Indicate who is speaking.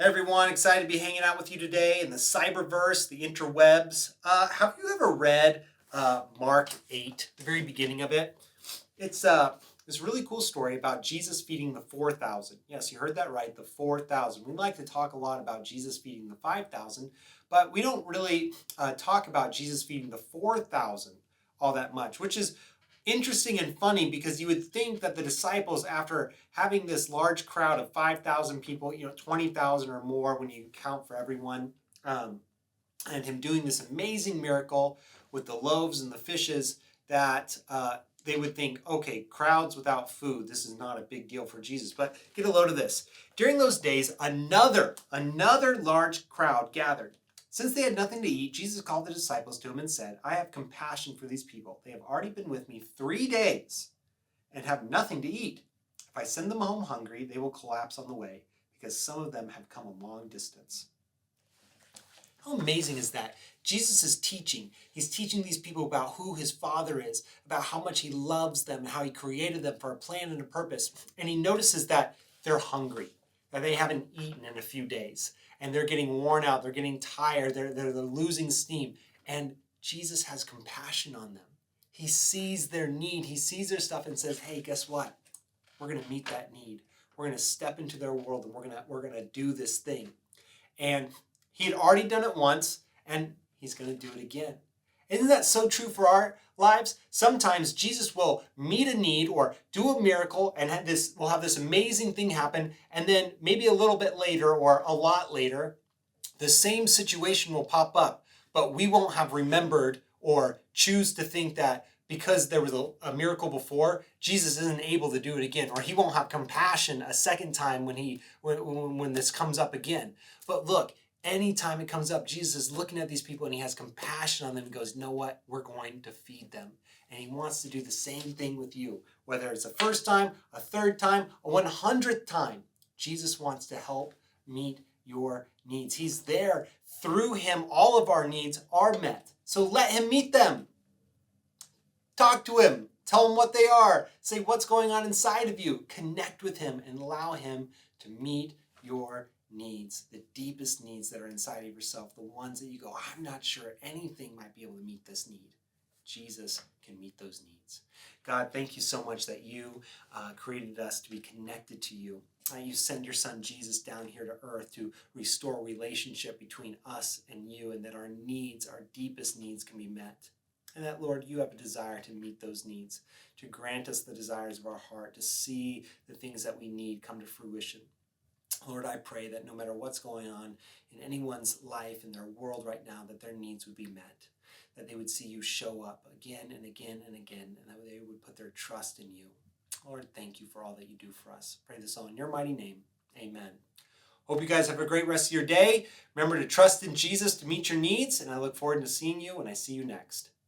Speaker 1: Hey everyone, excited to be hanging out with you today in the cyberverse, the interwebs. Have you ever read Mark 8, the very beginning of it? It's this really cool story about Jesus feeding the 4,000. Yes, you heard that right, the 4,000. We like to talk a lot about Jesus feeding the 5,000, but we don't really talk about Jesus feeding the 4,000 all that much, which is interesting and funny because you would think that the disciples, after having this large crowd of 5,000 people, 20,000 or more when you count for everyone, and him doing this amazing miracle with the loaves and the fishes, that they would think, okay, crowds without food, this is not a big deal for Jesus. But get a load of this. During those days, another large crowd gathered. Since they had nothing to eat, Jesus called the disciples to him and said, I have compassion for these people. They have already been with me 3 days and have nothing to eat. If I send them home hungry, they will collapse on the way because some of them have come a long distance. How amazing is that? Jesus is teaching. He's teaching these people about who his Father is, about how much he loves them, and how he created them for a plan and a purpose. And he notices that they're hungry, that they haven't eaten in a few days, and they're getting worn out, they're getting tired, they're losing steam. And Jesus has compassion on them. He sees their need, he sees their stuff and says, hey, guess what? We're going to meet that need. We're going to step into their world and we're going to do this thing. And he had already done it once, and he's going to do it again. Isn't that so true for our lives? Sometimes Jesus will meet a need or do a miracle and we'll have this amazing thing happen, and then maybe a little bit later or a lot later, the same situation will pop up, but we won't have remembered or choose to think that because there was a miracle before, Jesus isn't able to do it again, or he won't have compassion a second time when this comes up again. But look, anytime it comes up, Jesus is looking at these people and he has compassion on them and goes, you know what? We're going to feed them. And he wants to do the same thing with you. Whether it's a first time, a third time, a 100th time, Jesus wants to help meet your needs. He's there. Through him, all of our needs are met. So let him meet them. Talk to him. Tell him what they are. Say what's going on inside of you. Connect with him and allow him to meet your needs, the deepest needs that are inside of yourself, the ones that you go, I'm not sure anything might be able to meet this need. Jesus can meet those needs. God, thank you so much that you created us to be connected to you. You send your son Jesus down here to earth to restore relationship between us and you, and that our needs, our deepest needs, can be met. And that, Lord, you have a desire to meet those needs, to grant us the desires of our heart, to see the things that we need come to fruition. Lord, I pray that no matter what's going on in anyone's life, in their world right now, that their needs would be met, that they would see you show up again and again and again, and that they would put their trust in you. Lord, thank you for all that you do for us. Pray this all in your mighty name. Amen. Hope you guys have a great rest of your day. Remember to trust in Jesus to meet your needs, and I look forward to seeing you when I see you next.